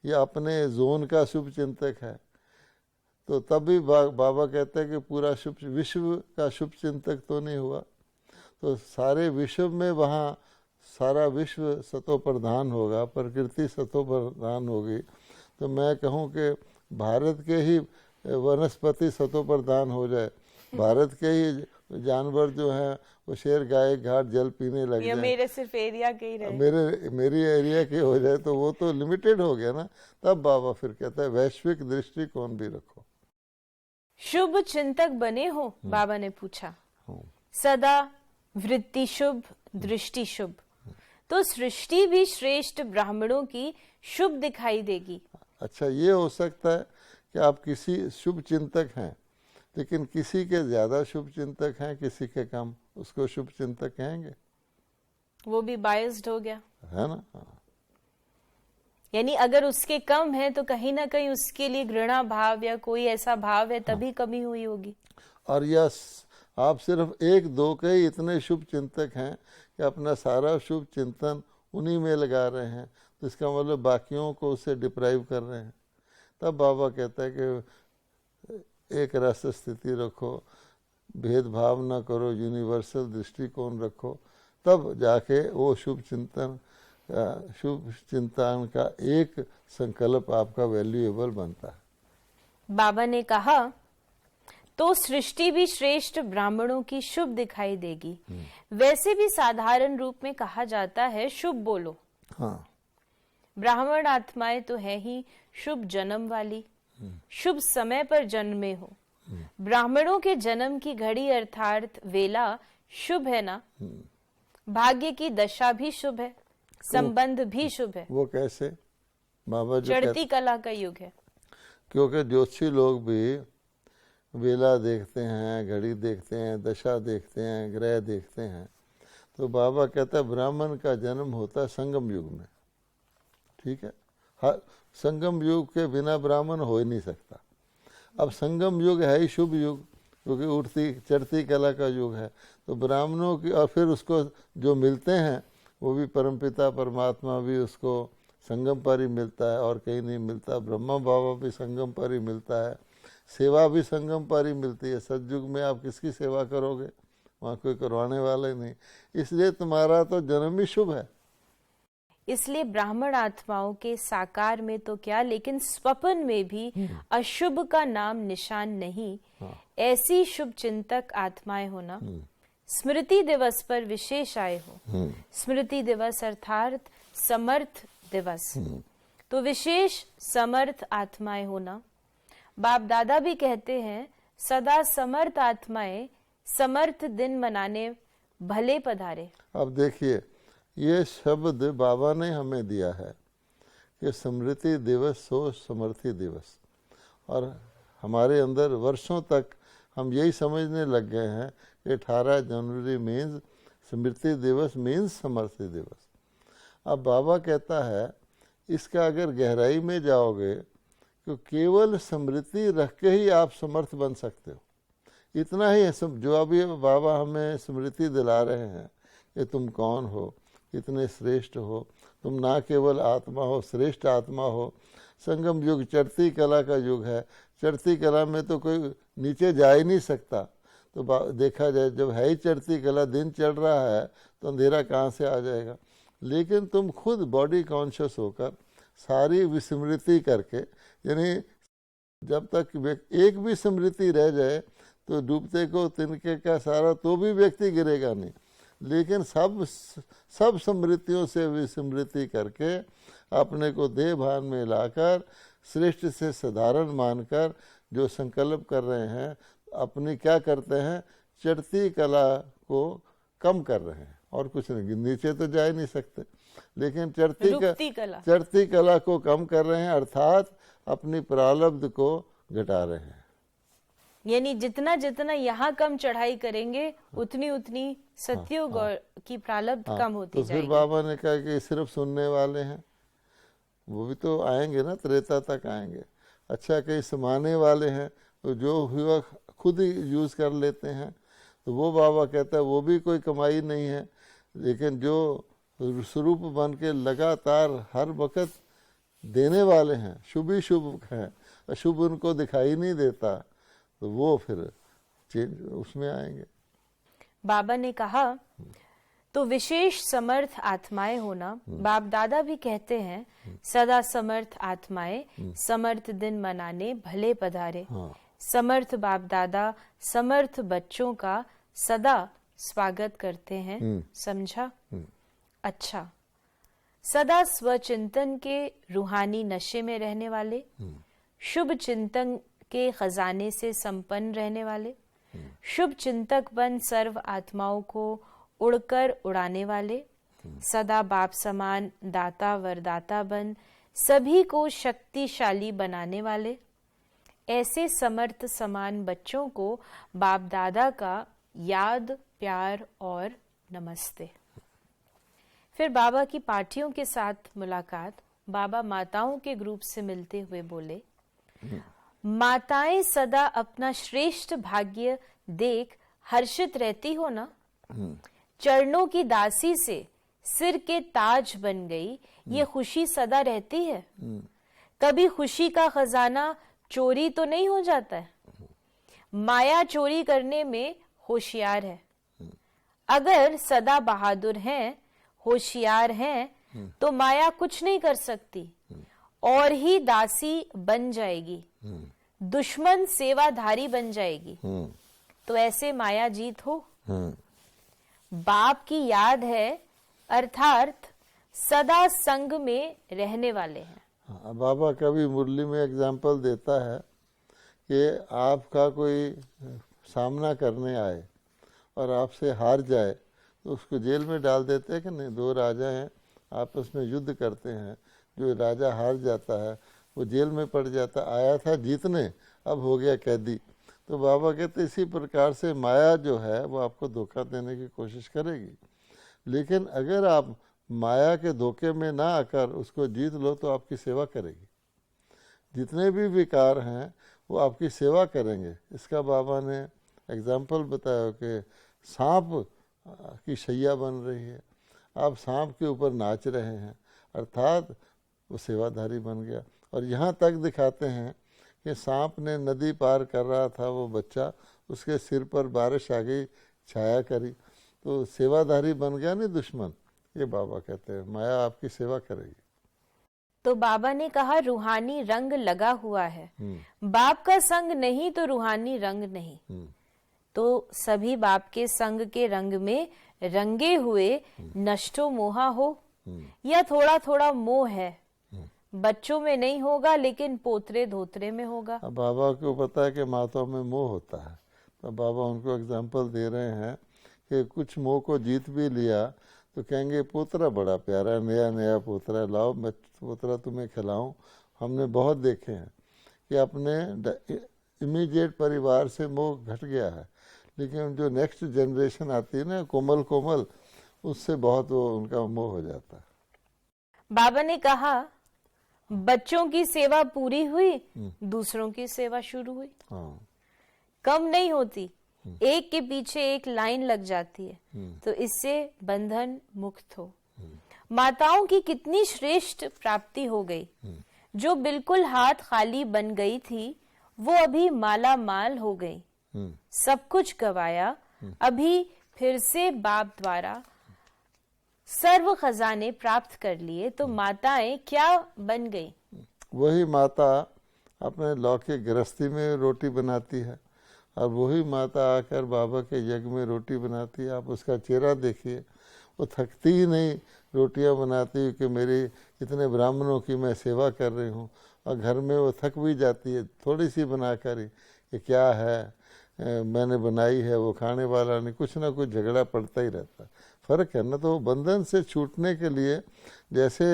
या अपने जोन का शुभ चिंतक है तो तब भी बाबा कहते हैं कि पूरा शुभ विश्व का शुभ चिंतक तो नहीं हुआ। तो सारे विश्व में वहाँ सारा विश्व सतो प्रधान होगा, प्रकृति सतो प्रधान होगी। तो मैं कहूँ कि भारत के ही वनस्पति सतो प्रधान हो जाए, भारत के ही जानवर जो हैं वो शेर, गाय, घाट जल पीने लग जाए, मेरे सिर्फ एरिया के ही रहे, मेरी एरिया के हो जाए तो वो तो लिमिटेड हो गया ना। तब बाबा फिर कहता है वैश्विक दृष्टिकोण भी रखो। शुभ चिंतक बने हो, बाबा ने पूछा। सदा वृत्ति शुभ, दृष्टि शुभ, तो सृष्टि भी श्रेष्ठ ब्राह्मणों की शुभ दिखाई देगी। अच्छा, ये हो सकता है कि आप किसी शुभ चिंतक हैं लेकिन किसी के ज्यादा शुभ चिंतक हैं, किसी के कम, उसको शुभ चिंतक कहेंगे? वो भी बायस्ड हो गया है ना। यानी अगर उसके कम है तो कहीं ना कहीं उसके लिए घृणा भाव या कोई ऐसा भाव है, तभी कमी हुई होगी। और यस, आप सिर्फ एक दो के ही इतने शुभ चिंतक हैं कि अपना सारा शुभ चिंतन उन्हीं में लगा रहे हैं, तो इसका मतलब बाकियों को उससे डिप्राइव कर रहे हैं। तब बाबा कहता है कि एक रस स्थिति रखो, भेदभाव ना करो, यूनिवर्सल दृष्टिकोण रखो, तब जाके वो शुभ चिंतन का एक संकल्प आपका वैल्यूएबल बनता है। बाबा ने कहा तो सृष्टि भी श्रेष्ठ ब्राह्मणों की शुभ दिखाई देगी। वैसे भी साधारण रूप में कहा जाता है शुभ बोलो। हाँ। ब्राह्मण आत्माएं तो है ही शुभ जन्म वाली, शुभ समय पर जन्मे हो। ब्राह्मणों के जन्म की घड़ी अर्थात वेला शुभ है ना, भाग्य की दशा भी शुभ है। संबंध भी शुभ है।
वो कैसे? बाबा जो
चढ़ती कला का युग है।
क्योंकि ज्योतिषी लोग भी वेला देखते हैं, घड़ी देखते हैं, दशा देखते हैं, ग्रह देखते हैं। तो बाबा कहता है ब्राह्मण का जन्म होता है संगम युग में। ठीक है, हर संगम युग के बिना ब्राह्मण हो ही नहीं सकता। अब संगम युग है ही शुभ युग, क्योंकि उठती चढ़ती कला का युग है। तो ब्राह्मणों की, और फिर उसको जो मिलते हैं वो भी परमपिता परमात्मा भी उसको संगम पर ही मिलता है और कहीं नहीं मिलता। ब्रह्मा बाबा भी संगम पर ही मिलता है, सेवा भी संगम पर ही मिलती है। सतयुग में आप किसकी सेवा करोगे? वहाँ कोई करवाने वाले नहीं। इसलिए तुम्हारा तो जन्म ही शुभ है।
इसलिए ब्राह्मण आत्माओं के साकार में तो क्या, लेकिन स्वप्न में भी अशुभ का नाम निशान नहीं। ऐसी शुभ चिंतक आत्माएं होना। स्मृति दिवस पर विशेष आए हो। स्मृति दिवस अर्थात समर्थ दिवस, तो विशेष समर्थ आत्माएं होना। बाप दादा भी कहते हैं सदा समर्थ आत्माएं समर्थ दिन मनाने भले पधारे।
अब देखिए, ये शब्द बाबा ने हमें दिया है कि स्मृति दिवस सो समर्थी दिवस, और हमारे अंदर वर्षों तक हम यही समझने लग गए हैं कि 18 जनवरी मीन्स स्मृति दिवस मीन्स समर्थी दिवस। अब बाबा कहता है इसका अगर गहराई में जाओगे तो केवल स्मृति रख के ही आप समर्थ बन सकते हो। इतना ही है जो अभी बाबा हमें स्मृति दिला रहे हैं कि तुम कौन हो, कितने श्रेष्ठ हो, तुम ना केवल आत्मा हो, श्रेष्ठ आत्मा हो। संगम युग चढ़ती कला का युग है। चढ़ती कला में तो कोई नीचे जा ही नहीं सकता। तो देखा जाए, जब है ही चढ़ती कला, दिन चढ़ रहा है तो अंधेरा कहाँ से आ जाएगा। लेकिन तुम खुद बॉडी कॉन्शियस होकर सारी विस्मृति करके, यानी जब तक एक भी स्मृति रह जाए तो डूबते को तिनके का सारा, तो भी व्यक्ति गिरेगा नहीं। लेकिन सब स्मृतियों से विस्मृति करके अपने को देह भान में लाकर श्रेष्ठ से साधारण मानकर जो संकल्प कर रहे हैं, अपनी क्या करते हैं, चढ़ती कला को कम कर रहे हैं और कुछ नहीं। नीचे तो जा ही नहीं सकते, लेकिन चढ़ती कला को कम कर रहे हैं, अर्थात अपनी प्रारब्ध को घटा रहे हैं।
यानी जितना जितना यहाँ कम चढ़ाई करेंगे उतनी उतनी सतयुग की प्रारब्ध कम होती जाएगी।
तो फिर बाबा ने कहा कि सिर्फ सुनने वाले हैं, वो भी तो आएंगे ना, त्रेता तक आएंगे। अच्छा, कहीं समाने वाले हैं तो जो हुआ खुद ही यूज कर लेते हैं, तो वो बाबा कहता है वो भी कोई कमाई नहीं है। लेकिन जो स्वरूप बन के लगातार हर वक्त देने वाले हैं, शुभ ही शुभ हैं, अशुभ उनको दिखाई नहीं देता, तो वो फिर चेंज उसमें आएंगे।
बाबा ने कहा तो विशेष समर्थ आत्माएं होना। बाप दादा भी कहते हैं सदा समर्थ आत्माएं समर्थ दिन मनाने भले पधारे। समर्थ बाप दादा समर्थ बच्चों का सदा स्वागत करते हैं। समझा? अच्छा, सदा स्वचिंतन के रूहानी नशे में रहने वाले, शुभ चिंतन के खजाने से संपन्न रहने वाले, शुभ चिंतक बन सर्व आत्माओं को उड़कर उड़ाने वाले, सदा बाप समान दाता वरदाता बन सभी को शक्तिशाली बनाने वाले, ऐसे समर्थ समान बच्चों को बाप दादा का याद, प्यार और नमस्ते। फिर बाबा की पार्टियों के साथ मुलाकात। बाबा माताओं के ग्रुप से मिलते हुए बोले, माताएं सदा अपना श्रेष्ठ भाग्य देख हर्षित रहती हो ना। चरणों की दासी से सिर के ताज बन गई, ये खुशी सदा रहती है। कभी खुशी का खजाना चोरी तो नहीं हो जाता है। माया चोरी करने में होशियार है। अगर सदा बहादुर हैं, होशियार हैं, तो माया कुछ नहीं कर सकती और ही दासी बन जाएगी, दुश्मन सेवाधारी बन जाएगी। तो ऐसे माया जीत हो। बाप की याद है अर्थात सदा संग में रहने वाले हैं।
बाबा कभी मुरली में एग्जाम्पल देता है कि आपका कोई सामना करने आए और आपसे हार जाए तो उसको जेल में डाल देते हैं कि नहीं। दो राजा हैं, आपस में युद्ध करते हैं, जो राजा हार जाता है वो जेल में पड़ जाता, आया था जीतने अब हो गया कैदी। तो बाबा कहते इसी प्रकार से माया जो है वो आपको धोखा देने की कोशिश करेगी, लेकिन अगर आप माया के धोखे में ना आकर उसको जीत लो तो आपकी सेवा करेगी। जितने भी विकार हैं वो आपकी सेवा करेंगे। इसका बाबा ने एग्जाम्पल बताया कि सांप की शैया बन रही है, आप सांप के ऊपर नाच रहे हैं, अर्थात वो सेवाधारी बन गया। और यहाँ तक दिखाते हैं कि सांप ने नदी पार कर रहा था वो बच्चा, उसके सिर पर बारिश आ गई, छाया करी, तो सेवाधारी बन गया नहीं दुश्मन। ये बाबा कहते हैं माया आपकी सेवा करेगी।
तो बाबा ने कहा रूहानी रंग लगा हुआ है, बाप का संग नहीं तो रूहानी रंग नहीं। तो सभी बाप के संग के रंग में रंगे हुए नष्टो मोहा हो, या थोड़ा थोड़ा मोह है, बच्चों में नहीं होगा लेकिन पोतरे धोतरे में होगा।
अब बाबा को पता है कि माताओं में मोह होता है, तो बाबा उनको एग्जाम्पल दे रहे हैं कि कुछ मोह को जीत भी लिया तो कहेंगे पोतरा बड़ा प्यारा, नया नया पोतरा लाओ, मैं पोतरा तुम्हें खिलाऊं। हमने बहुत देखे हैं कि अपने इमीडिएट परिवार से मोह घट गया है, लेकिन जो नेक्स्ट जनरेशन आती है ना कोमल कोमल, उससे बहुत वो उनका मोह हो जाता है।
बाबा ने कहा बच्चों की सेवा पूरी हुई, दूसरों की सेवा शुरू हुई।
हाँ।
कम नहीं होती, एक के पीछे एक लाइन लग जाती है, तो इससे बंधन मुक्त हो। माताओं की कितनी श्रेष्ठ प्राप्ति हो गई, जो बिल्कुल हाथ खाली बन गई थी वो अभी माला माल हो गई। सब कुछ गवाया, अभी फिर से बाप द्वारा सर्व खजाने प्राप्त कर लिए, तो माताएं क्या बन गई?
वही माता अपने लौकिक गृहस्थी में रोटी बनाती है, और वही माता आकर बाबा के यज्ञ में रोटी बनाती है। आप उसका चेहरा देखिए, वो थकती ही नहीं रोटियां बनाती कि मेरी इतने ब्राह्मणों की मैं सेवा कर रही हूँ, और घर में वो थक भी जाती है थोड़ी सी बनाकर ही कि क्या है मैंने बनाई है, वो खाने वाला नहीं, कुछ ना कुछ झगड़ा पड़ता ही रहता है। फर्क है ना। तो बंधन से छूटने के लिए, जैसे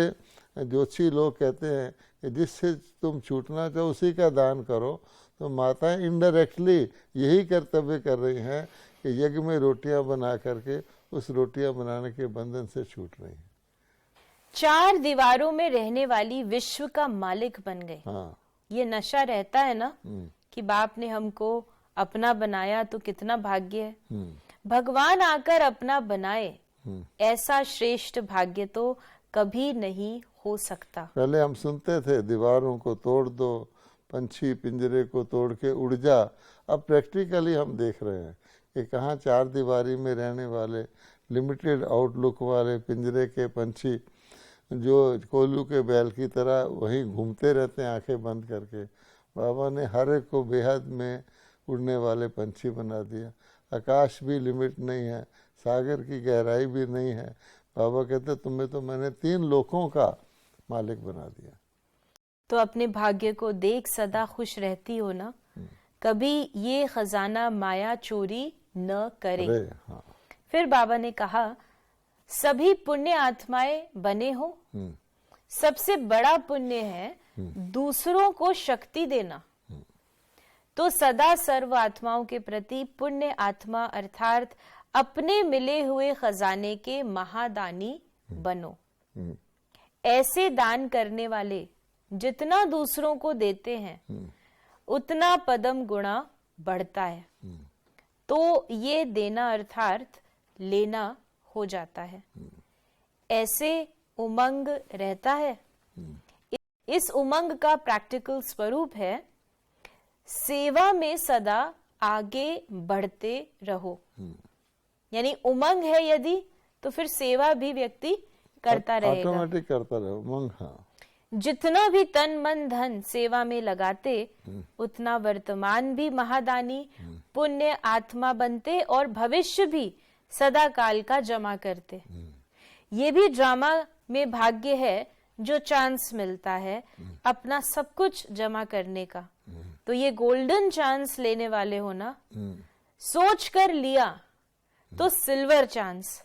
ज्योतिषी लोग कहते हैं कि जिससे तुम छूटना चाहो उसी का दान करो, तो माताएं इनडायरेक्टली यही कर्तव्य कर रही हैं कि यज्ञ में रोटियां बना करके उस रोटियां बनाने के बंधन से छूट रही हैं।
4 दीवारों में रहने वाली विश्व का मालिक बन गए।
हाँ।
ये नशा रहता है ना कि बाप ने हमको अपना बनाया तो कितना भाग्य है। भगवान आकर अपना बनाए, ऐसा श्रेष्ठ भाग्य तो कभी नहीं हो सकता।
पहले हम सुनते थे दीवारों को तोड़ दो, पंछी पिंजरे को तोड़ के उड़ जा। अब प्रैक्टिकली हम देख रहे हैं कि कहाँ 4 दीवारी में रहने वाले लिमिटेड आउटलुक वाले पिंजरे के पंछी जो कोल्लू के बैल की तरह वहीं घूमते रहते हैं आंखें बंद करके। बाबा ने हर एक को बेहद में उड़ने वाले पंछी बना दिया। आकाश भी लिमिट नहीं है, सागर की गहराई भी नहीं है। बाबा कहते तुम्हें तो मैंने 3 लोकों का मालिक बना दिया।
तो अपने भाग्य को देख सदा खुश रहती हो ना, कभी ये खजाना माया चोरी न करे।
हाँ।
फिर बाबा ने कहा सभी पुण्य आत्माएं बने हो, सबसे बड़ा पुण्य है दूसरों को शक्ति देना। तो सदा सर्व आत्माओं के प्रति पुण्य आत्मा अर्थात अपने मिले हुए खजाने के महादानी बनो। ऐसे दान करने वाले जितना दूसरों को देते हैं उतना पदम गुणा बढ़ता है। तो ये देना अर्थात लेना हो जाता है। ऐसे उमंग रहता है। इस उमंग का प्रैक्टिकल स्वरूप है सेवा में सदा आगे बढ़ते रहो। यानी उमंग है यदि, तो फिर सेवा भी व्यक्ति करता रहेगा,
ऑटोमेटिक करता रहे उमंग। हाँ।
जितना भी तन मन धन सेवा में लगाते उतना वर्तमान भी महादानी पुण्य आत्मा बनते और भविष्य भी सदा काल का जमा करते। ये भी ड्रामा में भाग्य है जो चांस मिलता है अपना सब कुछ जमा करने का। तो ये गोल्डन चांस लेने वाले हो ना, सोच कर लिया तो सिल्वर चांस,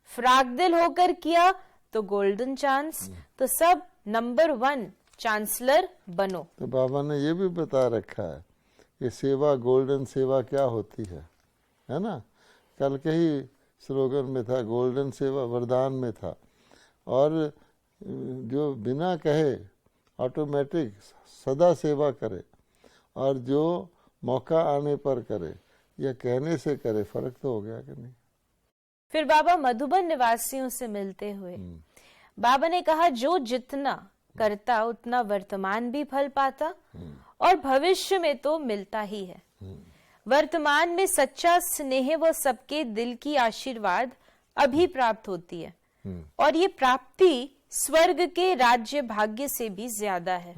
फ्राक दिल होकर किया तो गोल्डन चांस, तो सब नंबर 1 चांसलर बनो।
तो बाबा ने ये भी बता रखा है कि सेवा, गोल्डन सेवा क्या होती है ना। कल के ही स्लोगन में था, गोल्डन सेवा वरदान में था। और जो बिना कहे ऑटोमेटिक सदा सेवा करे, और जो मौका आने पर करे या कहने से करे, फर्क तो हो गया कि नहीं।
फिर बाबा मधुबन निवासियों से मिलते हुए बाबा ने कहा, जो जितना करता उतना वर्तमान भी फल पाता और भविष्य में तो मिलता ही है। वर्तमान में सच्चा स्नेह व सबके दिल की आशीर्वाद अभी प्राप्त होती है, और ये प्राप्ति स्वर्ग के राज्य भाग्य से भी ज्यादा है।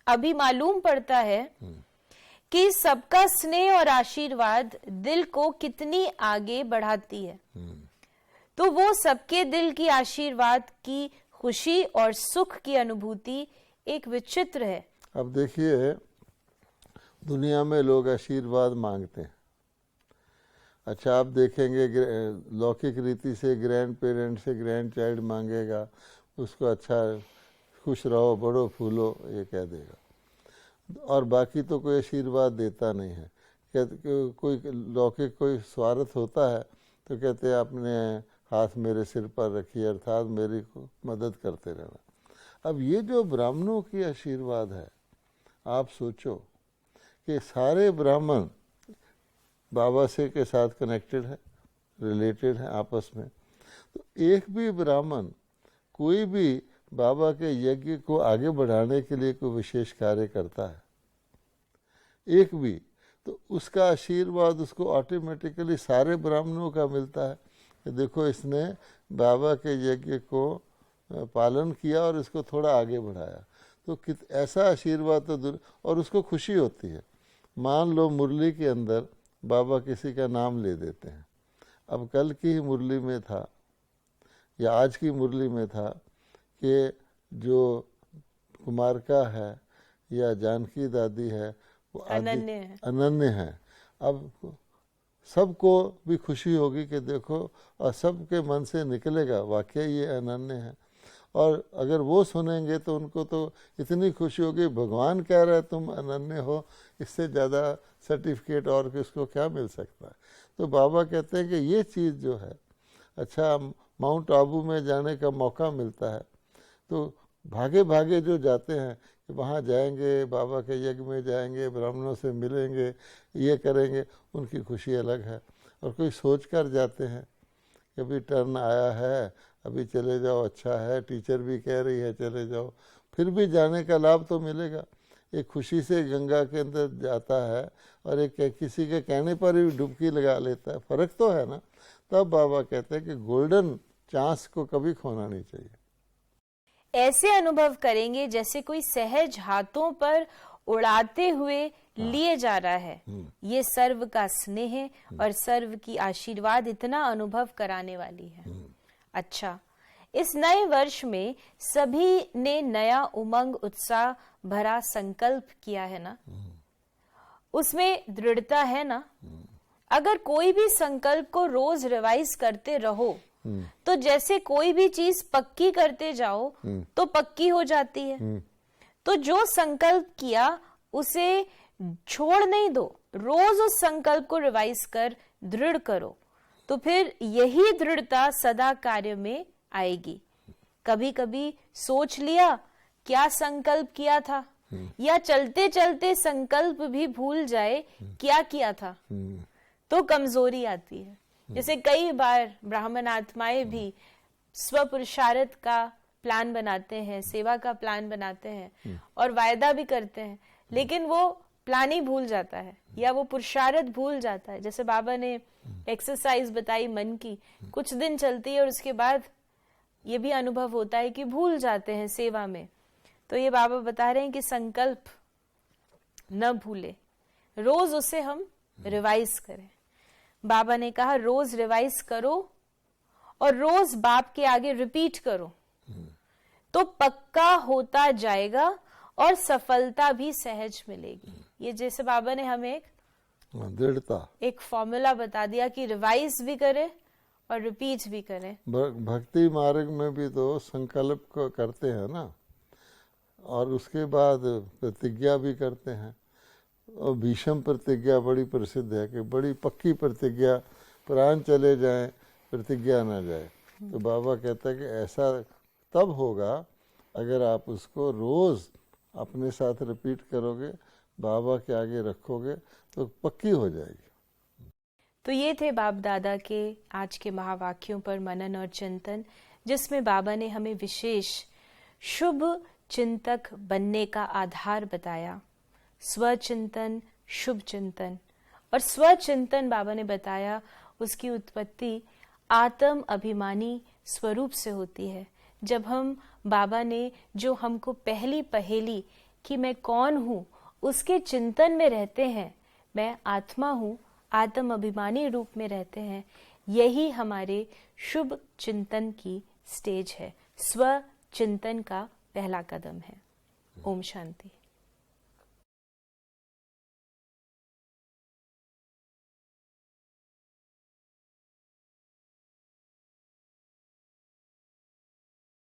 अभी मालूम पड़ता है कि सबका स्नेह और आशीर्वाद दिल को कितनी आगे बढ़ाती है। तो वो सबके दिल की आशीर्वाद की खुशी और सुख की अनुभूति एक विचित्र है।
अब देखिए, दुनिया में लोग आशीर्वाद मांगते हैं। अच्छा, आप देखेंगे लौकिक रीति से ग्रैंड पेरेंट से ग्रैंड चाइल्ड मांगेगा, उसको अच्छा खुश रहो, बड़ो फूलो, ये कह देगा, और बाकी तो कोई आशीर्वाद देता नहीं है। कोई लौकिक कोई स्वार्थ होता है तो कहते हैं अपने हाथ मेरे सिर पर रखिए, अर्थात मेरी को मदद करते रहना। अब ये जो ब्राह्मणों की आशीर्वाद है, आप सोचो कि सारे ब्राह्मण बाबा से के साथ कनेक्टेड है, रिलेटेड है आपस में। तो एक भी ब्राह्मण कोई भी बाबा के यज्ञ को आगे बढ़ाने के लिए कोई विशेष कार्य करता है, एक भी, तो उसका आशीर्वाद उसको ऑटोमेटिकली सारे ब्राह्मणों का मिलता है कि देखो इसने बाबा के यज्ञ को पालन किया और इसको थोड़ा आगे बढ़ाया। तो ऐसा आशीर्वाद तो और उसको खुशी होती है। मान लो मुरली के अंदर बाबा किसी का नाम ले देते हैं। अब कल की ही मुरली में था या आज की मुरली में था कि जो कुमारका है या जानकी दादी है वो अनन्य है। अब सबको भी खुशी होगी कि देखो, और सबके मन से निकलेगा वाकई ये अनन्य है। और अगर वो सुनेंगे तो उनको तो इतनी खुशी होगी, भगवान कह रहा है तुम अनन्य हो, इससे ज़्यादा सर्टिफिकेट और किसको क्या मिल सकता है। तो बाबा कहते हैं कि ये चीज़ जो है, अच्छा माउंट आबू में जाने का मौका मिलता है तो भागे भागे जो जाते हैं कि वहाँ जाएंगे, बाबा के यज्ञ में जाएंगे, ब्राह्मणों से मिलेंगे, ये करेंगे, उनकी खुशी अलग है। और कोई सोच कर जाते हैं कि अभी टर्न आया है, अभी चले जाओ, अच्छा है, टीचर भी कह रही है चले जाओ, फिर भी जाने का लाभ तो मिलेगा। एक खुशी से गंगा के अंदर जाता है और एक किसी के कहने पर ही डुबकी लगा लेता है, फ़र्क तो है ना। तब बाबा कहते हैं कि गोल्डन चांस को कभी खोना नहीं चाहिए।
ऐसे अनुभव करेंगे जैसे कोई सहज हाथों पर उड़ाते हुए लिए जा रहा है। ये सर्व का स्नेह और सर्व की आशीर्वाद इतना अनुभव कराने वाली है। अच्छा, इस नए वर्ष में सभी ने नया उमंग उत्साह भरा संकल्प किया है ना, उसमें दृढ़ता है ना। अगर कोई भी संकल्प को रोज रिवाइज करते रहो तो जैसे कोई भी चीज पक्की करते जाओ तो पक्की हो जाती है। तो जो संकल्प किया उसे छोड़ नहीं दो, रोज उस संकल्प को रिवाइज कर दृढ़ करो, तो फिर यही दृढ़ता सदा कार्य में आएगी। कभी कभी सोच लिया क्या संकल्प किया था, या चलते चलते संकल्प भी भूल जाए क्या किया था, तो कमजोरी आती है। जैसे कई बार ब्राह्मण आत्माएं भी स्वपुरुषार्थ का प्लान बनाते हैं, सेवा का प्लान बनाते हैं और वायदा भी करते हैं, लेकिन वो प्लान ही भूल जाता है या वो पुरुषार्थ भूल जाता है। जैसे बाबा ने एक्सरसाइज बताई मन की, कुछ दिन चलती है और उसके बाद ये भी अनुभव होता है कि भूल जाते हैं सेवा में। तो ये बाबा बता रहे हैं कि संकल्प न भूले, रोज उसे हम रिवाइज करें। बाबा ने कहा रोज रिवाइज करो और रोज बाप के आगे रिपीट करो तो पक्का होता जाएगा और सफलता भी सहज मिलेगी। ये जैसे बाबा ने हमें दृढ़ता एक फॉर्मूला बता दिया कि रिवाइज भी करे और रिपीट भी करें।
भक्ति मार्ग में भी तो संकल्प को करते हैं ना, और उसके बाद प्रतिज्ञा भी करते हैं। और भीष्म प्रतिज्ञा बड़ी प्रसिद्ध है कि बड़ी पक्की प्रतिज्ञा, प्राण चले जाएं प्रतिज्ञा ना जाए। तो बाबा कहता है कि ऐसा तब होगा अगर आप उसको रोज अपने साथ रिपीट करोगे, बाबा के आगे रखोगे, तो पक्की हो जाएगी।
तो ये थे बाप दादा के आज के महावाक्यों पर मनन और चिंतन, जिसमें बाबा ने हमें विशेष शुभ चिंतक बनने का आधार बताया। स्वचिंतन, शुभ चिंतन। और स्वचिंतन बाबा ने बताया उसकी उत्पत्ति आत्म अभिमानी स्वरूप से होती है। जब हम बाबा ने जो हमको पहली पहेली कि मैं कौन हूँ उसके चिंतन में रहते हैं, मैं आत्मा हूँ, आत्म अभिमानी रूप में रहते हैं, यही हमारे शुभ चिंतन की स्टेज है। स्व चिंतन का पहला कदम है। ओम शांति।